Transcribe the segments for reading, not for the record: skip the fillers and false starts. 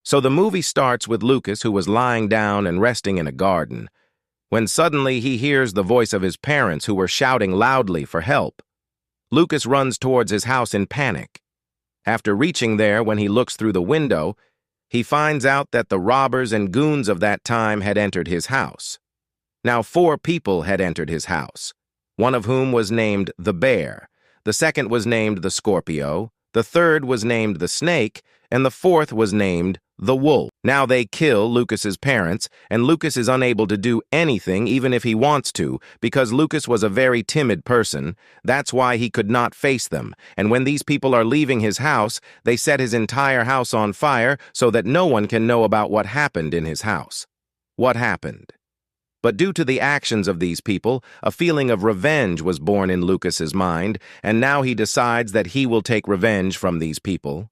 So the movie starts with Lucas, who was lying down and resting in a garden, when suddenly he hears the voice of his parents, who were shouting loudly for help. Lucas runs towards his house in panic. After reaching there, when he looks through the window, he finds out that the robbers and goons of that time had entered his house. Now 4 people had entered his house, one of whom was named the Bear, the second was named the Scorpio, the third was named the Snake, and the fourth was named the Wolf. Now they kill Lucas's parents, and Lucas is unable to do anything even if he wants to, because Lucas was a very timid person. That's why he could not face them, and when these people are leaving his house, they set his entire house on fire so that no one can know about what happened in his house. What happened? But due to the actions of these people, a feeling of revenge was born in Lucas's mind, and now he decides that he will take revenge from these people.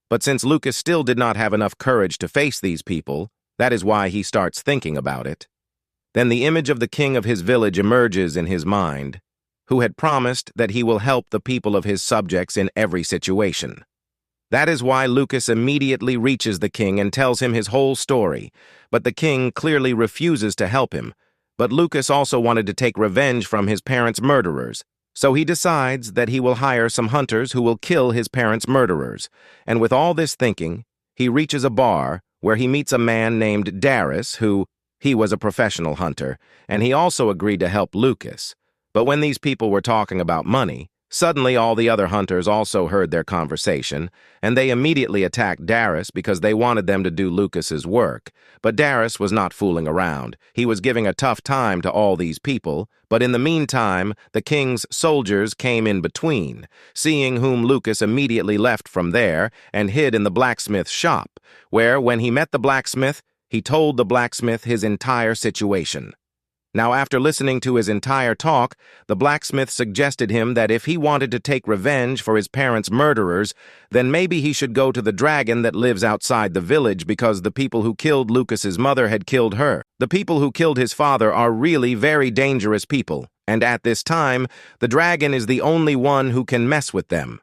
But since Lucas still did not have enough courage to face these people, that is why he starts thinking about it. Then the image of the king of his village emerges in his mind, who had promised that he will help the people of his subjects in every situation. That is why Lucas immediately reaches the king and tells him his whole story, but the king clearly refuses to help him. But Lucas also wanted to take revenge from his parents' murderers, so he decides that he will hire some hunters who will kill his parents' murderers. And with all this thinking, he reaches a bar where he meets a man named Darius, he was a professional hunter, and he also agreed to help Lucas. But when these people were talking about money, suddenly all the other hunters also heard their conversation, and they immediately attacked Darius because they wanted them to do Lucas's work. But Darius was not fooling around. He was giving a tough time to all these people, but in the meantime, the king's soldiers came in between, seeing whom Lucas immediately left from there and hid in the blacksmith's shop, where, when he met the blacksmith, he told the blacksmith his entire situation. Now, after listening to his entire talk, the blacksmith suggested him that if he wanted to take revenge for his parents' murderers, then maybe he should go to the dragon that lives outside the village, because the people who killed Lucas's mother had killed her. The people who killed his father are really very dangerous people, and at this time, the dragon is the only one who can mess with them.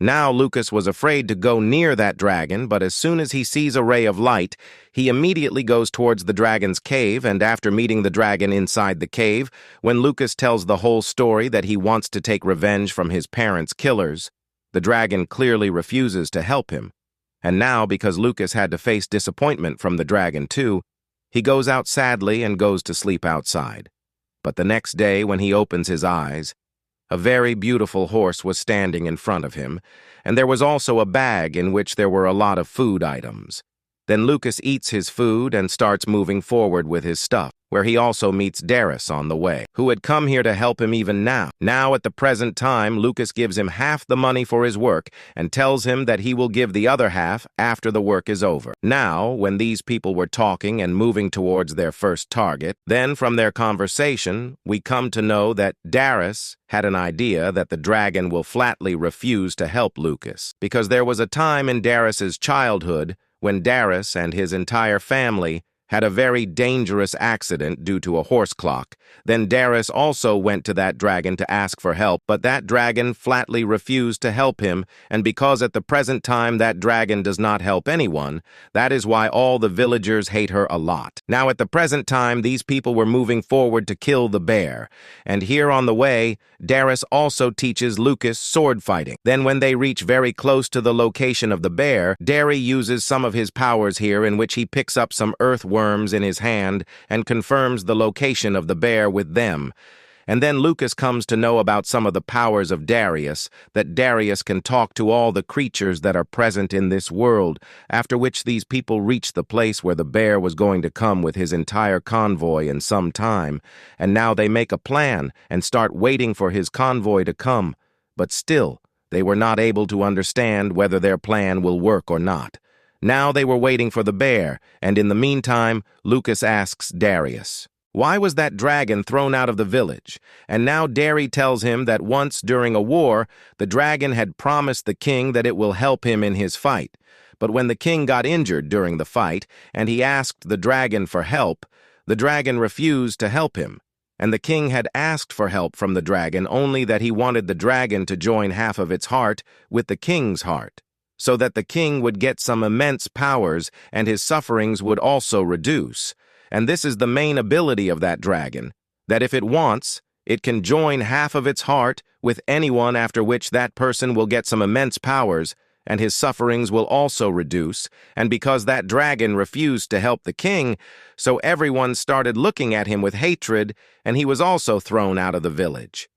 Now Lucas was afraid to go near that dragon, but as soon as he sees a ray of light, he immediately goes towards the dragon's cave, and after meeting the dragon inside the cave, when Lucas tells the whole story that he wants to take revenge from his parents' killers, the dragon clearly refuses to help him. And now, because Lucas had to face disappointment from the dragon too, he goes out sadly and goes to sleep outside. But the next day, when he opens his eyes, a very beautiful horse was standing in front of him, and there was also a bag in which there were a lot of food items. Then Lucas eats his food and starts moving forward with his stuff, where he also meets Darius on the way, who had come here to help him even now. Now, at the present time, Lucas gives him half the money for his work and tells him that he will give the other half after the work is over. Now, when these people were talking and moving towards their first target, then from their conversation, we come to know that Darius had an idea that the dragon will flatly refuse to help Lucas, because there was a time in Darius's childhood when Darius and his entire family had a very dangerous accident due to a horse clock. Then Darius also went to that dragon to ask for help, but that dragon flatly refused to help him, and because at the present time that dragon does not help anyone, that is why all the villagers hate her a lot. Now at the present time, these people were moving forward to kill the bear, and here on the way, Darius also teaches Lucas sword fighting. Then when they reach very close to the location of the bear, Darius uses some of his powers here, in which he picks up some earthworms in his hand and confirms the location of the bear with them. And then Lucas comes to know about some of the powers of Darius, that Darius can talk to all the creatures that are present in this world, after which these people reach the place where the bear was going to come with his entire convoy in some time, and now they make a plan and start waiting for his convoy to come, but still, they were not able to understand whether their plan will work or not. Now they were waiting for the bear, and in the meantime, Lucas asks Darius, why was that dragon thrown out of the village? And now Darius tells him that once during a war, the dragon had promised the king that it will help him in his fight. But when the king got injured during the fight, and he asked the dragon for help, the dragon refused to help him. And the king had asked for help from the dragon, only that he wanted the dragon to join half of its heart with the king's heart. so that the king would get some immense powers and his sufferings would also reduce. And this is the main ability of that dragon, that if it wants, it can join half of its heart with anyone, after which that person will get some immense powers and his sufferings will also reduce. And because that dragon refused to help the king, so everyone started looking at him with hatred, and he was also thrown out of the village.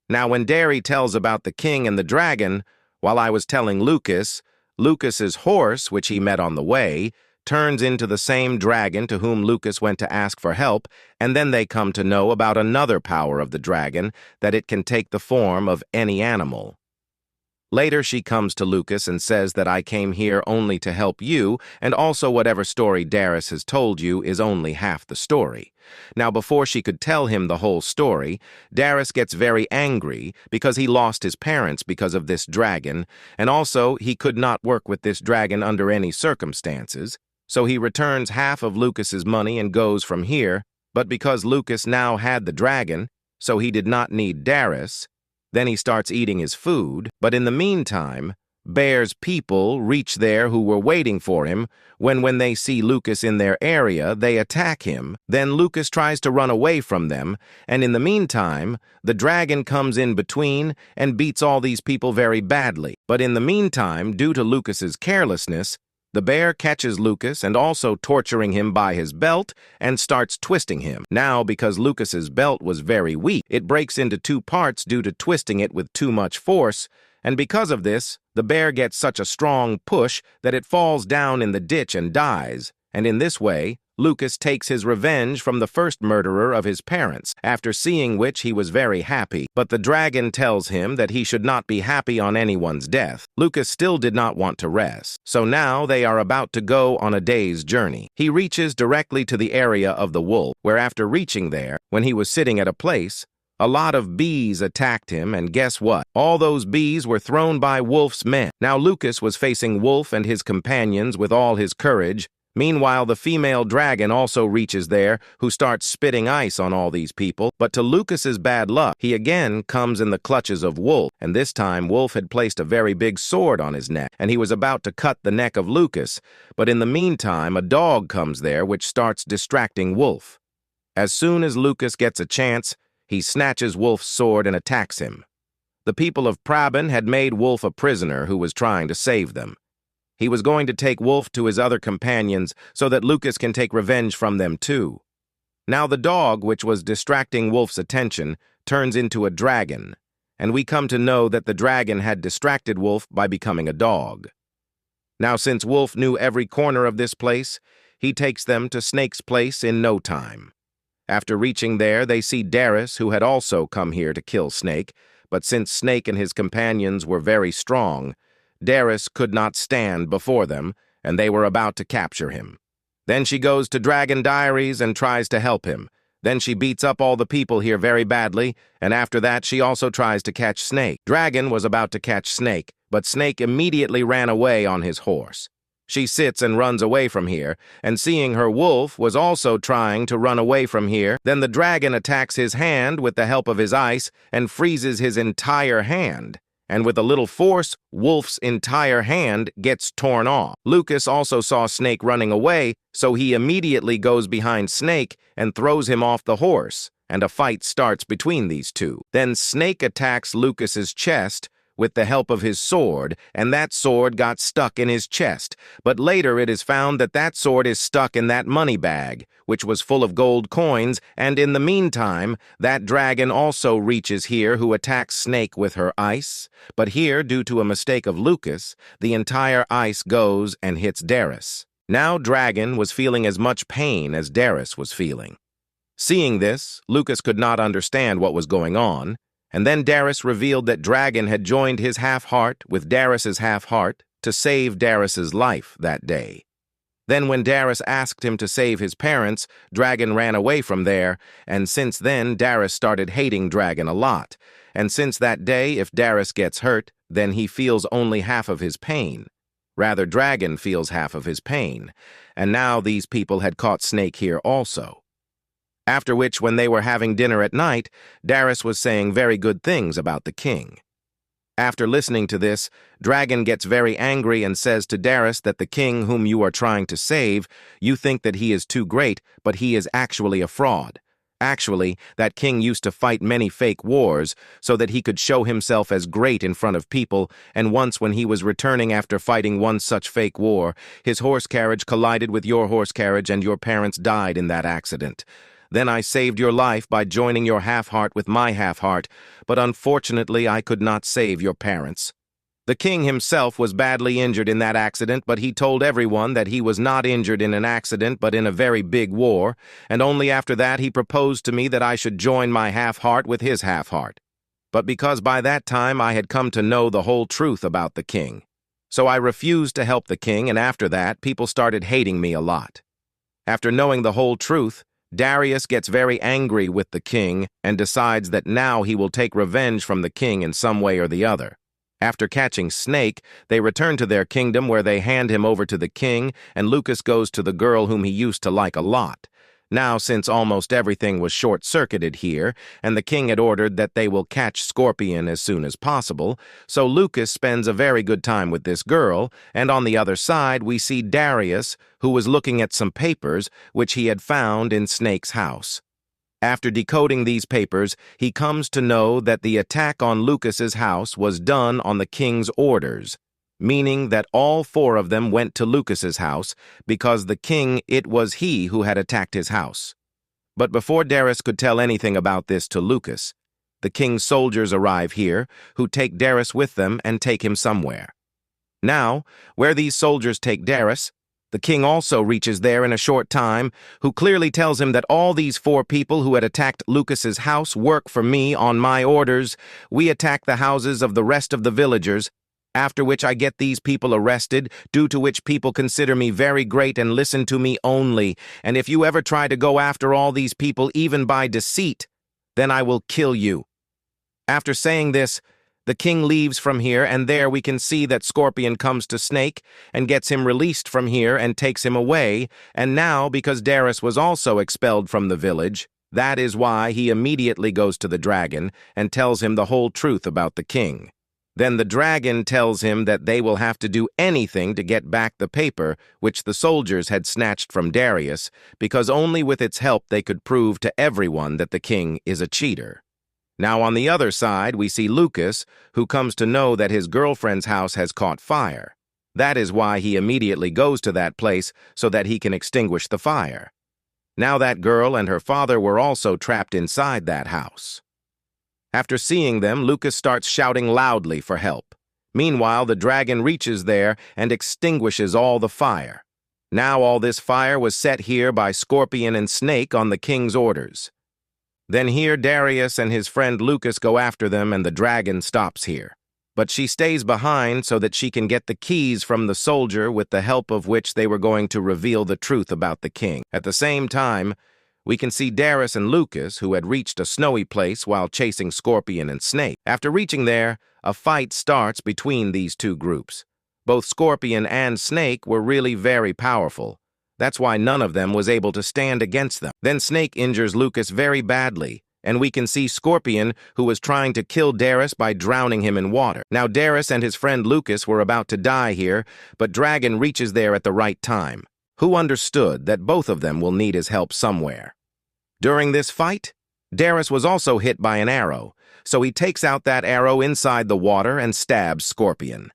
Now when Derry tells about the king and the dragon, while I was telling Lucas, Lucas's horse, which he met on the way, turns into the same dragon to whom Lucas went to ask for help, and then they come to know about another power of the dragon, that it can take the form of any animal. Later she comes to Lucas and says that I came here only to help you, and also whatever story Darius has told you is only half the story. Now before she could tell him the whole story, Darius gets very angry because he lost his parents because of this dragon, and also he could not work with this dragon under any circumstances, so he returns half of Lucas's money and goes from here, but because Lucas now had the dragon, so he did not need Darius. Then he starts eating his food, but in the meantime, Bear's people reach there who were waiting for him. When they see Lucas in their area, they attack him. Then Lucas tries to run away from them, and in the meantime, the dragon comes in between and beats all these people very badly. But in the meantime, due to Lucas's carelessness, the bear catches Lucas and also torturing him by his belt and starts twisting him. Now, because Lucas's belt was very weak, it breaks into two parts due to twisting it with too much force, and because of this, the bear gets such a strong push that it falls down in the ditch and dies, and in this way, Lucas takes his revenge from the first murderer of his parents, after seeing which he was very happy. But the dragon tells him that he should not be happy on anyone's death. Lucas still did not want to rest, so now they are about to go on a day's journey. He reaches directly to the area of the wolf, where after reaching there, when he was sitting at a place, a lot of bees attacked him, and guess what? All those bees were thrown by Wolf's men. Now Lucas was facing Wolf and his companions with all his courage. Meanwhile, the female dragon also reaches there, who starts spitting ice on all these people. But to Lucas's bad luck, he again comes in the clutches of Wolf, and this time Wolf had placed a very big sword on his neck, and he was about to cut the neck of Lucas. But in the meantime, a dog comes there, which starts distracting Wolf. As soon as Lucas gets a chance, he snatches Wolf's sword and attacks him. The people of Prabin had made Wolf a prisoner who was trying to save them. He was going to take Wolf to his other companions so that Lucas can take revenge from them too. Now the dog, which was distracting Wolf's attention, turns into a dragon, and we come to know that the dragon had distracted Wolf by becoming a dog. Now since Wolf knew every corner of this place, he takes them to Snake's place in no time. After reaching there, they see Darius, who had also come here to kill Snake, but since Snake and his companions were very strong, Darius could not stand before them, and they were about to capture him. Then she goes to Dragon Diaries and tries to help him. Then she beats up all the people here very badly, and after that she also tries to catch Snake. Dragon was about to catch Snake, but Snake immediately ran away on his horse. She sits and runs away from here, and seeing her Wolf was also trying to run away from here. Then the dragon attacks his hand with the help of his ice and freezes his entire hand. And with a little force, Wolf's entire hand gets torn off. Lucas also saw Snake running away, so he immediately goes behind Snake and throws him off the horse, and a fight starts between these two. Then Snake attacks Lucas's chest with the help of his sword, and that sword got stuck in his chest. But later it is found that that sword is stuck in that money bag, which was full of gold coins, and in the meantime, that dragon also reaches here, who attacks Snake with her ice. But here, due to a mistake of Lucas, the entire ice goes and hits Darius. Now Dragon was feeling as much pain as Darius was feeling. Seeing this, Lucas could not understand what was going on, and then Darius revealed that Dragon had joined his half-heart with Darius's half-heart to save Darius's life that day. Then when Darius asked him to save his parents, Dragon ran away from there, and since then Darius started hating Dragon a lot. And since that day, if Darius gets hurt, then he feels only half of his pain. Rather, Dragon feels half of his pain. And now these people had caught Snake here also. After which, when they were having dinner at night, Darius was saying very good things about the king. After listening to this, Dragon gets very angry and says to Darius that the king whom you are trying to save, you think that he is too great, but he is actually a fraud. Actually, that king used to fight many fake wars so that he could show himself as great in front of people, and once when he was returning after fighting one such fake war, his horse carriage collided with your horse carriage and your parents died in that accident. Then I saved your life by joining your half-heart with my half-heart, but unfortunately I could not save your parents. The king himself was badly injured in that accident, but he told everyone that he was not injured in an accident but in a very big war, and only after that he proposed to me that I should join my half-heart with his half-heart. But because by that time I had come to know the whole truth about the king. So I refused to help the king, and after that people started hating me a lot. After knowing the whole truth, Darius gets very angry with the king and decides that now he will take revenge from the king in some way or the other. After catching Snake, they return to their kingdom where they hand him over to the king, and Lucas goes to the girl whom he used to like a lot. Now, since almost everything was short-circuited here, and the king had ordered that they will catch Scorpion as soon as possible, so Lucas spends a very good time with this girl, and on the other side we see Darius, who was looking at some papers which he had found in Snake's house. After decoding these papers, he comes to know that the attack on Lucas's house was done on the king's orders, meaning that all four of them went to Lucas's house because the king, it was he who had attacked his house. But before Darius could tell anything about this to Lucas, the king's soldiers arrive here, who take Darius with them and take him somewhere. Now, where these soldiers take Darius, the king also reaches there in a short time, who clearly tells him that all these four people who had attacked Lucas's house work for me on my orders. We attack the houses of the rest of the villagers, after which I get these people arrested, due to which people consider me very great and listen to me only, and if you ever try to go after all these people even by deceit, then I will kill you. After saying this, the king leaves from here, and there we can see that Scorpion comes to Snake and gets him released from here and takes him away, and now, because Darius was also expelled from the village, that is why he immediately goes to the dragon and tells him the whole truth about the king. Then the dragon tells him that they will have to do anything to get back the paper which the soldiers had snatched from Darius, because only with its help they could prove to everyone that the king is a cheater. Now on the other side, we see Lucas, who comes to know that his girlfriend's house has caught fire. That is why he immediately goes to that place so that he can extinguish the fire. Now that girl and her father were also trapped inside that house. After seeing them, Lucas starts shouting loudly for help. Meanwhile, the dragon reaches there and extinguishes all the fire. Now all this fire was set here by Scorpion and Snake on the king's orders. Then here Darius and his friend Lucas go after them, and the dragon stops here. But she stays behind so that she can get the keys from the soldier, with the help of which they were going to reveal the truth about the king. At the same time, we can see Darius and Lucas, who had reached a snowy place while chasing Scorpion and Snake. After reaching there, a fight starts between these two groups. Both Scorpion and Snake were really very powerful. That's why none of them was able to stand against them. Then Snake injures Lucas very badly, and we can see Scorpion, who was trying to kill Darius by drowning him in water. Now Darius and his friend Lucas were about to die here, but Dragon reaches there at the right time, who understood that both of them will need his help somewhere. During this fight, Darius was also hit by an arrow, so he takes out that arrow inside the water and stabs Scorpion.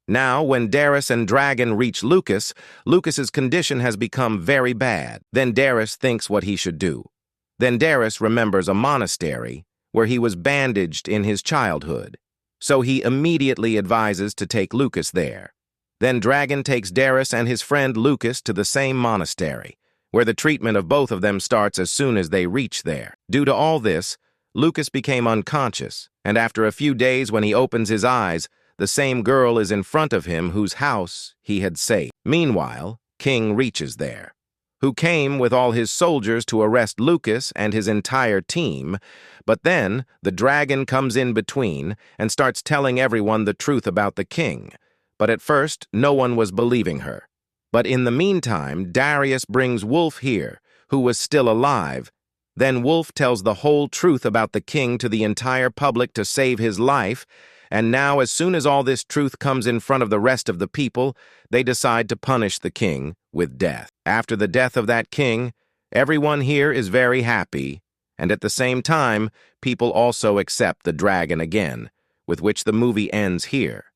Now, when Darius and Dragon reach Lucas, Lucas's condition has become very bad. Then Darius thinks what he should do. Then Darius remembers a monastery where he was bandaged in his childhood, so he immediately advises to take Lucas there. Then Dragon takes Darius and his friend Lucas to the same monastery, where the treatment of both of them starts as soon as they reach there. Due to all this, Lucas became unconscious, and after a few days when he opens his eyes, the same girl is in front of him whose house he had saved. Meanwhile, King reaches there, who came with all his soldiers to arrest Lucas and his entire team, but then the dragon comes in between and starts telling everyone the truth about the king. But at first, no one was believing her. But in the meantime, Darius brings Wolf here, who was still alive. Then Wolf tells the whole truth about the king to the entire public to save his life, And now, as soon as all this truth comes in front of the rest of the people, they decide to punish the king with death. After the death of that king, everyone here is very happy, and at the same time, people also accept the dragon again, with which the movie ends here.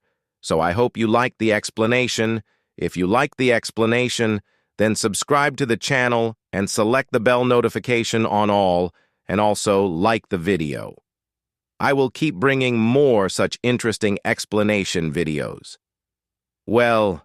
So I hope you liked the explanation. If you liked the explanation, then subscribe to the channel and select the bell notification on all, and also like the video. I will keep bringing more such interesting explanation videos. Well,